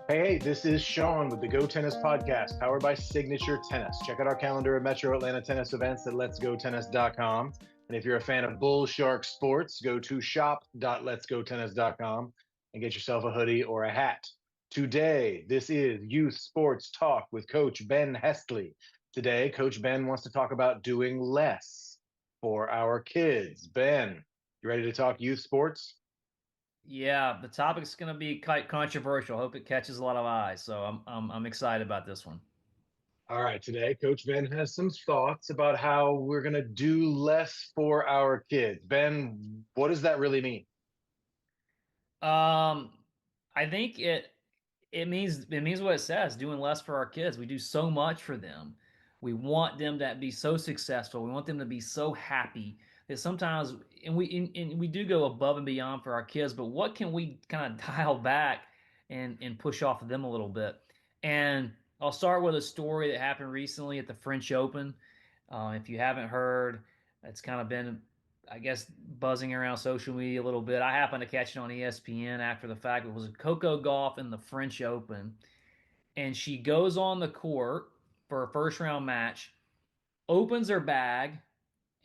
Hey, this is Shaun with the Go Tennis Podcast, powered by Signature Tennis. Check out our calendar of Metro Atlanta tennis events at letsgotennis.com. And if you're a fan of Bull Shark Sports, go to shop.letsgotennis.com and get yourself a hoodie or a hat. Today, this is Youth Sports Talk with Coach Ben Hestley. Today, Coach Ben wants to talk about doing less for our kids. Ben, you ready to talk youth sports? Yeah, the topic's going to be quite controversial. Hope it catches a lot of eyes. So I'm excited about this one. All right, today Coach Ben has some thoughts about how we're going to do less for our kids. Ben, what does that really mean? Um, I think it means what it says, doing less for our kids. We do so much for them. We want them to be so successful. We want them to be so happy that sometimes, and we do go above and beyond for our kids. But what can we kind of dial back and push off of them a little bit? And I'll start with a story that happened recently at the French Open. If you haven't heard, it's kind of been, I guess, buzzing around social media a little bit. I happened to catch it on ESPN after the fact. It was Coco Gauff in the French Open, and she goes on the court for a first round match, opens her bag,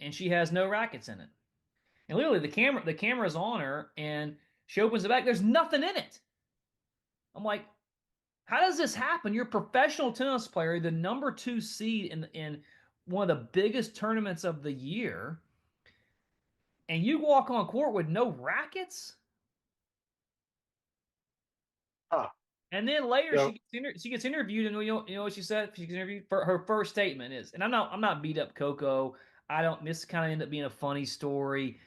and she has no rackets in it. And literally, the camera's on her, and she opens the bag. There's nothing in it. I'm like, how does this happen? You're a professional tennis player, the number two seed in one of the biggest tournaments of the year, and you walk on court with no rackets. Huh. And then later So, she gets interviewed, and you know what she said? She gets interviewed for her first statement is, and I'm not beat up Coco. I don't. This kind of ended up being a funny story.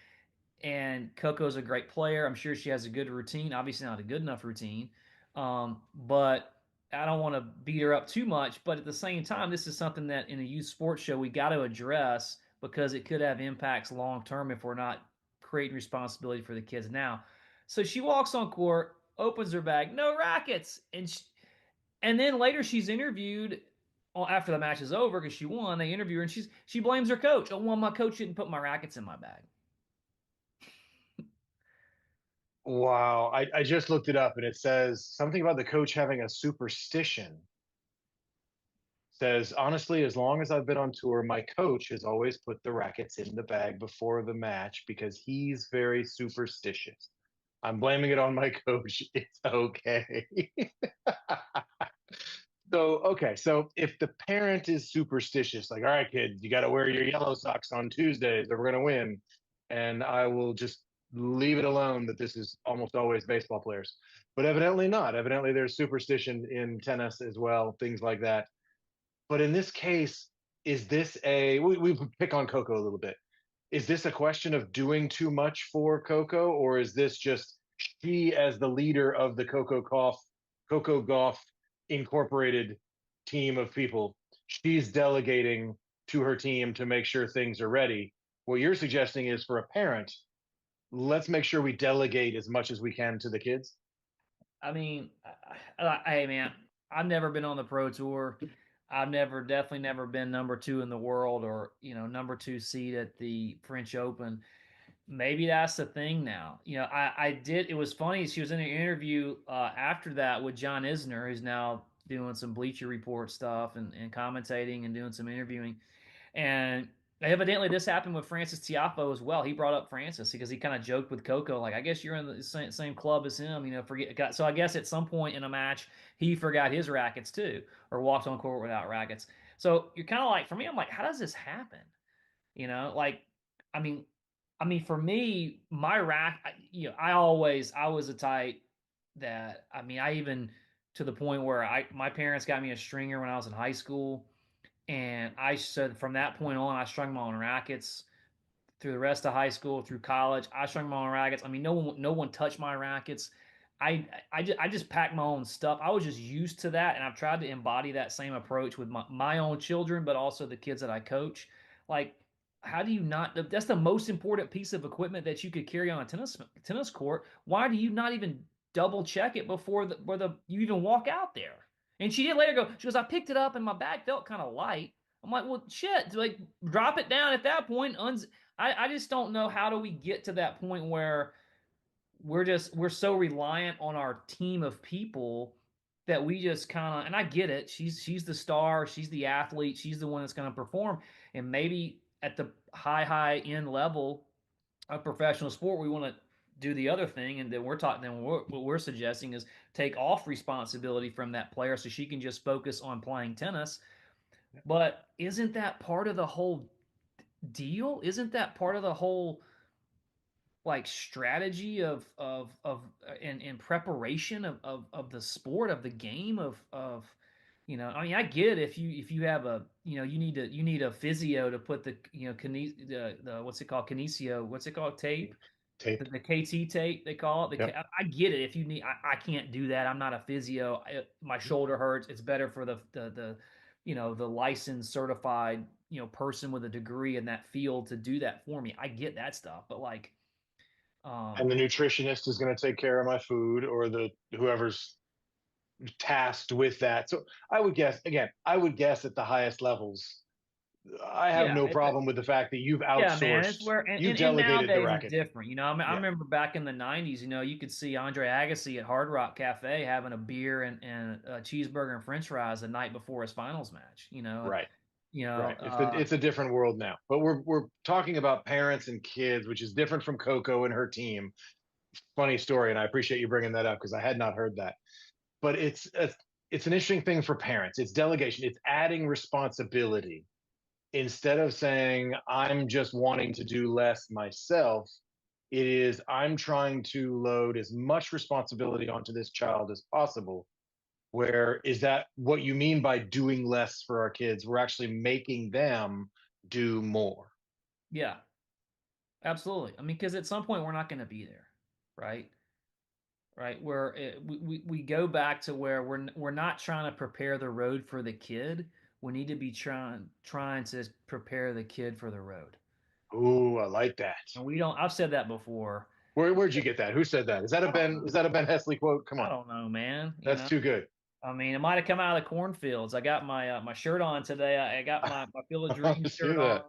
And Coco's a great player. I'm sure she has a good routine. Obviously not a good enough routine, but I don't want to beat her up too much. But at the same time, this is something that in a youth sports show we got to address because it could have impacts long term if we're not creating responsibility for the kids now. So she walks on court, opens her bag, no rackets, and then later she's interviewed after the match is over because she won. They interview her and she blames her coach. Oh, well, my coach didn't put my rackets in my bag. wow, I just looked it up and it says something about the coach having a superstition. Says, honestly, as long as I've been on tour, my coach has always put the rackets in the bag before the match because he's very superstitious. I'm blaming it on my coach. It's okay. So if the parent is superstitious, like, all right, kid, you got to wear your yellow socks on Tuesdays or we're going to win. And I will just leave it alone that this is almost always baseball players. But evidently not. Evidently, there's superstition in tennis as well, things like that. But in this case, is this we pick on Coco a little bit. Is this a question of doing too much for Coco, or is this just she as the leader of the Coco Golf Incorporated team of people? She's delegating to her team to make sure things are ready. What you're suggesting is for a parent, let's make sure we delegate as much as we can to the kids. I mean, hey man, I've never been on the pro tour. I've definitely never been number two in the world or number two seed at the French Open. Maybe that's the thing now. I did. It was funny. She was in an interview after that with John Isner, who's now doing some Bleacher Report stuff and commentating and doing some interviewing. And evidently, this happened with Francis Tiafoe as well. He brought up Francis because he kind of joked with Coco, like, "I guess you're in the same club as him." Forget. So I guess at some point in a match, he forgot his rackets too, or walked on court without rackets. So you're kind of like, for me, I'm like, how does this happen? Like, I mean, for me, my rack, I was a type that, I even to the point where my parents got me a stringer when I was in high school. And I said from that point on, I strung my own rackets through the rest of high school, through college. I strung my own rackets. No one touched my rackets. I just packed my own stuff. I was just used to that, and I've tried to embody that same approach with my own children, but also the kids that I coach. Like, how do you not? That's the most important piece of equipment that you could carry on a tennis court. Why do you not even double check it before you even walk out there? And she did later go. She goes, I picked it up and my bag felt kind of light. I'm like, well, shit. Like, drop it down at that point. I just don't know how do we get to that point where we're so reliant on our team of people that we just kind of, and I get it. She's the star, she's the athlete, she's the one that's going to perform. And maybe at the high end level of professional sport, we want to do the other thing, and then we're talking. Then what we're suggesting is take off responsibility from that player so she can just focus on playing tennis. But isn't that part of the whole deal? Isn't that part of the whole like strategy of in preparation of the sport of the game of I mean I get if you have a you need a physio to put the the what's it called kinesio what's it called tape Tape. the KT tape they call it Yep. I get it if you need I can't do that I'm not a physio my shoulder hurts it's better for the the licensed certified person with a degree in that field to do that for me I get that stuff but like And um, the nutritionist is going to take care of my food, or the whoever's tasked with that. So I would guess, again, I would guess at the highest levels, I have yeah, no problem with the fact that yeah, man. It's outsourced, where you've and delegated the nowadays it's racqueting. different. I mean, I Yeah. remember back in the '90s. You could see Andre Agassi at Hard Rock Cafe having a beer and a cheeseburger and French fries the night before his finals match. Right. You know, Right. It's a different world now. But we're talking about parents and kids, which is different from Coco and her team. Funny story, and I appreciate you bringing that up because I had not heard that. But it's an interesting thing for parents. It's delegation. It's adding responsibility instead of saying I'm just wanting to do less myself. It is I'm trying to load as much responsibility onto this child as possible. Where is that what you mean by doing less for our kids? We're actually making them do more. yeah, absolutely. I mean, because at some point we're not going to be there, right? Right, where we go back to where we're not trying to prepare the road for the kid. We need to be trying to prepare the kid for the road. Ooh, I like that. And we don't. I've said that before. Where'd you get that? Who said that? Is that a I don't Ben? know. Is that a Ben Hesley quote? Come I on, don't know, man. that's too good. I mean, it might have come out of the cornfields. I got my shirt on today. I got my Field of Dreams I see shirt that.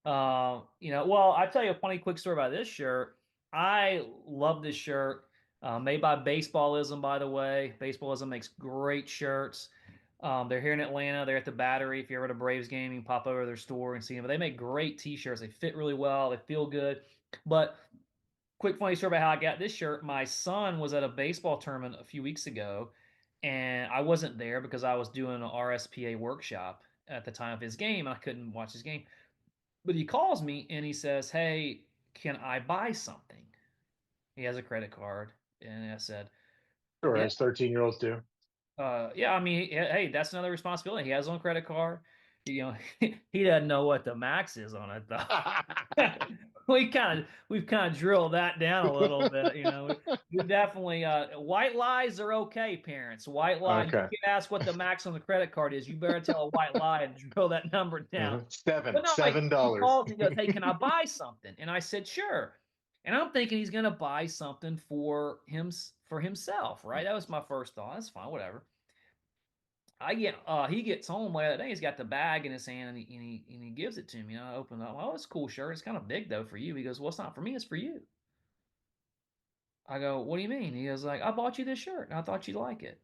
on. Well, I tell you a funny quick story about this shirt. I love this shirt. Made by Baseballism, by the way. Baseballism makes great shirts. They're here in Atlanta. They're at the Battery. If you're ever at a Braves game, you can pop over to their store and see them. But they make great T-shirts. They fit really well. They feel good. But quick funny story about how I got this shirt. My son was at a baseball tournament a few weeks ago, and I wasn't there because I was doing an RSPA workshop at the time of his game, and I couldn't watch his game. But he calls me and he says, "Hey, can I buy something?" He has a credit card, and I said, Sure, "Yeah, as 13-year-olds do. yeah." I mean, hey, that's another responsibility. He has his own credit card. He doesn't know what the max is on it though. We've kind of drilled that down a little bit. We definitely white lies are okay, parents. White lie. You Okay. get asked what the max on the credit card is, you better tell a white lie and drill that number down. Mhm. Seven, But no, like seven he dollars. calls, he goes, "Hey, can I buy something?" And I said, "Sure." And I'm thinking he's gonna buy something for himself, right? That was my first thought. That's fine, whatever. He gets home later that day. He's got the bag in his hand and he gives it to me. And I open it up. Oh, it's a cool shirt. It's kind of big though for you. He goes, "Well, it's not for me. It's for you." I go, "What do you mean?" He goes, "Like I bought you this shirt and I thought you'd like it."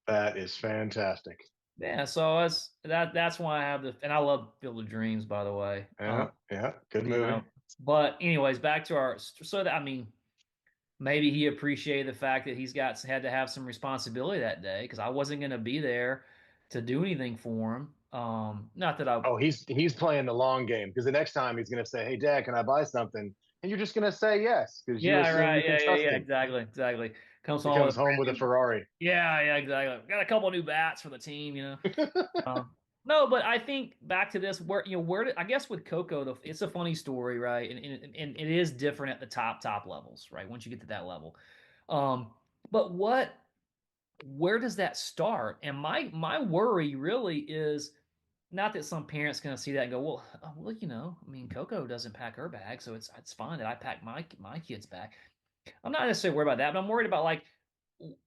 That is fantastic. Yeah, so that's why I have and I love Field of Dreams, by the way. Yeah, yeah, good You movie. know, but anyways, back to so that I mean, maybe he appreciated the fact that had to have some responsibility that day because I wasn't going to be there to do anything for him. Not that I Oh, he's playing the long game because the next time he's going to say, "Hey, Dad, can I buy something?" And you're just going to say yes because you Yeah, assume you right. can trust Yeah. him. Exactly. Exactly. Comes He home with comes a home with a brand new. Ferrari. Yeah. Exactly. Got a couple new bats for the team. No, but I think back to this I guess with Coco, it's a funny story, right? And it is different at the top levels, right? Once you get to that level. Um, but where does that start? And my worry really is not that some parents going to see that and go, well, I mean, Coco doesn't pack her bag, so it's fine that I pack my kid's bag. I'm not necessarily worried about that, but I'm worried about like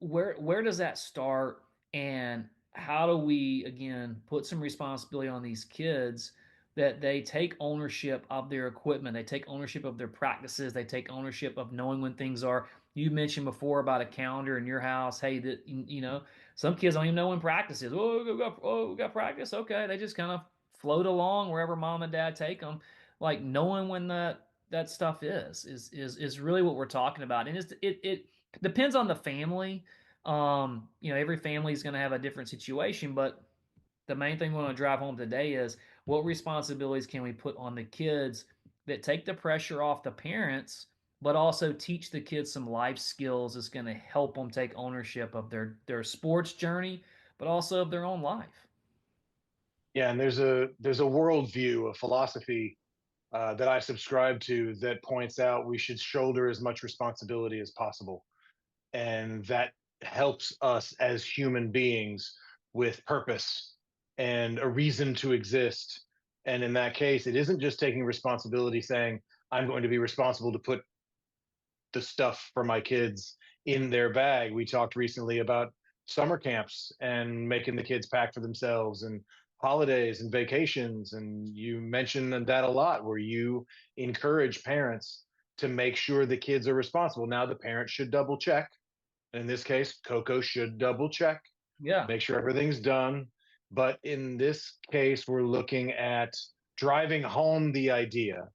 where does that start and how do we again put some responsibility on these kids that they take ownership of their equipment, they take ownership of their practices, they take ownership of knowing when things are. You mentioned before about a calendar in your house. Hey, that some kids don't even know when practice is. We got practice. Okay, they just kind of float along wherever mom and dad take them. Like knowing when that stuff is really what we're talking about, and it depends on the family. Every family is going to have a different situation, but the main thing we want to drive home today is what responsibilities can we put on the kids that take the pressure off the parents, but also teach the kids some life skills that's going to help them take ownership of their sports journey, but also of their own life. Yeah, and there's a worldview, a philosophy that I subscribe to that points out we should shoulder as much responsibility as possible, and that helps us as human beings with purpose and a reason to exist. And in that case, it isn't just taking responsibility, saying I'm going to be responsible to put the stuff for my kids in their bag. We talked recently about summer camps and making the kids pack for themselves, and holidays and vacations. And you mentioned that a lot, where you encourage parents to make sure the kids are responsible. Now, the parents should double check. In this case, Coco should double check, Yeah. make sure everything's done. But in this case, we're looking at driving home the idea,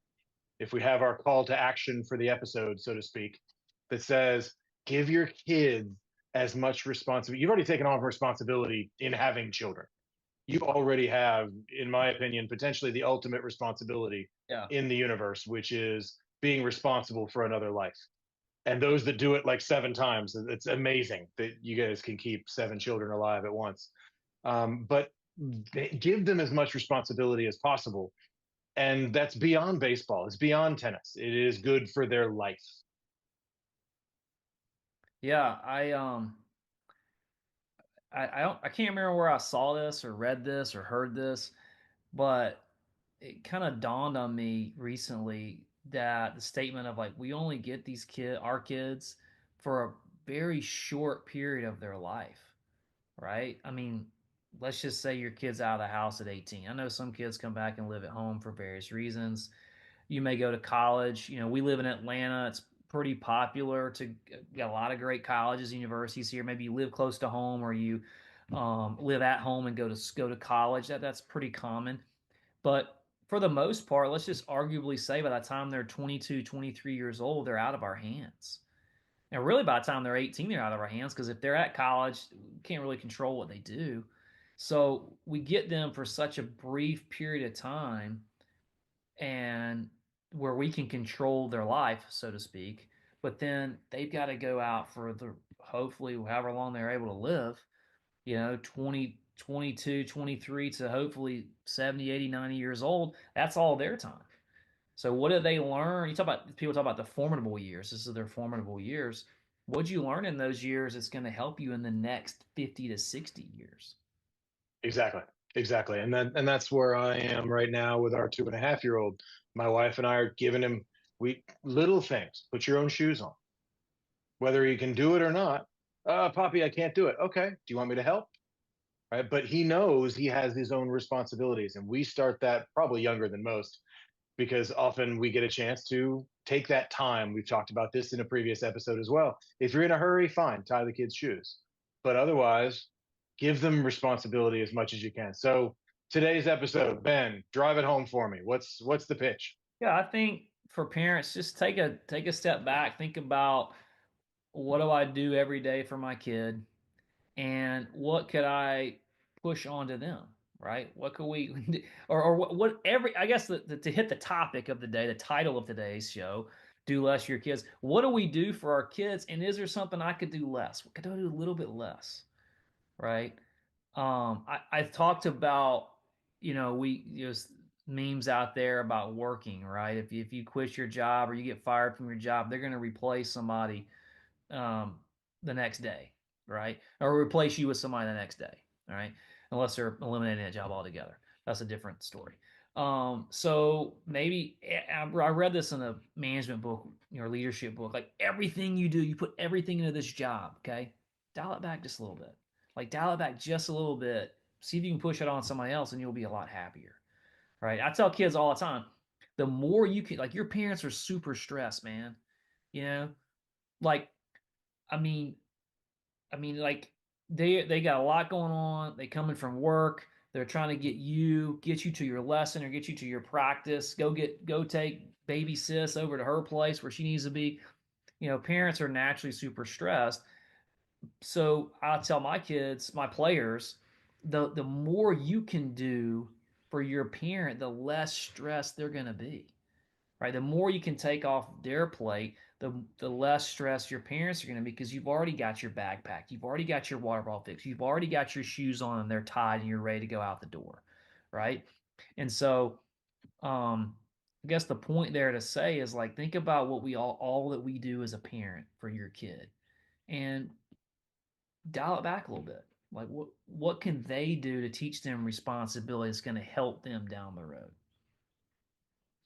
if we have our call to action for the episode, so to speak, that says, give your kids as much responsibility. You've already taken on responsibility in having children. You already have, in my opinion, potentially the ultimate responsibility Yeah. in the universe, which is being responsible for another life. And those that do it like 7 times, it's amazing that you guys can keep 7 children alive at once. But give them as much responsibility as possible, and that's beyond baseball. It's beyond tennis. It is good for their life. Yeah. I can't remember where I saw this or read this or heard this, but it kind of dawned on me recently that the statement of like we only get our kids for a very short period of their life, right? I mean, let's just say your kid's out of the house at 18. I know some kids come back and live at home for various reasons. You may go to college. We live in Atlanta. It's pretty popular to get a lot of great colleges, universities here. Maybe you live close to home, or you live at home and go to college. That's pretty common. But for the most part, let's just arguably say by the time they're 22, 23 years old, they're out of our hands. And really, by the time they're 18, they're out of our hands because if they're at college, we can't really control what they do. So we get them for such a brief period of time and where we can control their life, so to speak. But then they've got to go out for the hopefully however long they're able to live, 20, 22, 23 to hopefully 70, 80, 90 years old. That's all their time. So what do they learn? People talk about the formidable years. This is their formidable years. What'd you learn in those years that's going to help you in the next 50 to 60 years? Exactly. Exactly. And that's where I am right now with our 2.5 year old. My wife and I are giving him we little things. Put your own shoes on. Whether he can do it or not. Poppy, I can't do it. Okay. Do you want me to help? Right. But he knows he has his own responsibilities. And we start that probably younger than most, because often we get a chance to take that time. We've talked about this in a previous episode as well. If you're in a hurry, fine, tie the kids' shoes. But otherwise, give them responsibility as much as you can. So today's episode, Ben, drive it home for me. What's the pitch? Yeah, I think for parents, just take a step back, think about what do I do every day for my kid, and what could I push onto them, right? What could we, or what every, I guess to hit the topic of the day, the title of today's show, do less for your kids. What do we do for our kids, and is there something I could do less? Could I do a little bit less, right? I've talked about, there's memes out there about working, right? If you quit your job or you get fired from your job, they're going to replace somebody um, the next day, right? Or replace you with somebody the next day, all right? Unless they're eliminating that job altogether. That's a different story. So maybe I read this in a management book, your leadership book. Like everything you do, you put everything into this job, okay? Dial it back just a little bit. Like dial it back just a little bit. See if you can push it on somebody else, and you'll be a lot happier, right? I tell kids all the time, the more you can, like your parents are super stressed, man. You know, like I mean, like they got a lot going on. They coming from work. They're trying to get you to your lesson or get you to your practice. Go take baby sis over to her place where she needs to be. Parents are naturally super stressed. So I tell my kids, my players, the more you can do for your parent, the less stressed they're going to be. Right? The more you can take off their plate, the less stressed your parents are going to be because you've already got your backpack, you've already got your water bottle fixed, you've already got your shoes on and they're tied and you're ready to go out the door, right? And so, I guess the point there to say is like think about what we all that we do as a parent for your kid, and dial it back a little bit. Like what can they do to teach them responsibility that's going to help them down the road?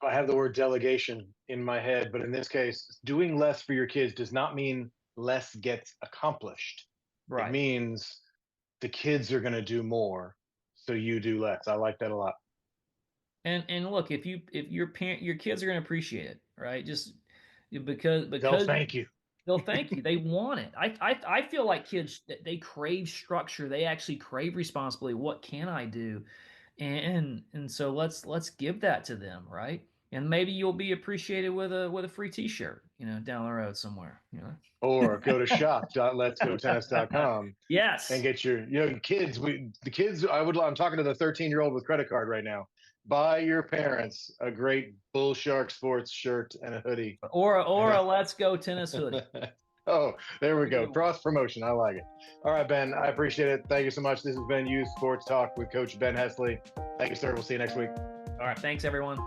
I have the word delegation in my head, but in this case, doing less for your kids does not mean less gets accomplished. It Right. means the kids are going to do more, so you do less. I like that a lot. And look, if your kids are going to appreciate it, right? Just They'll because thank you. they'll thank you. They want it. I feel like kids they crave structure. They actually crave responsibility. What can I do? And so let's give that to them, right? And maybe you'll be appreciated with a free T-shirt, down the road somewhere, Or go to shop.letsgotennis.com and Yes. get kids. The kids. I'm talking to the 13-year-old with credit card right now. Buy your parents a great Bull Shark Sports shirt and a hoodie. Or a Let's Go tennis hoodie. Oh, there we go. Either one. Cross promotion. I like it. All right, Ben. I appreciate it. Thank you so much. This has been Youth Sports Talk with Coach Ben Hesley. Thank you, sir. We'll see you next week. All right. Thanks, everyone.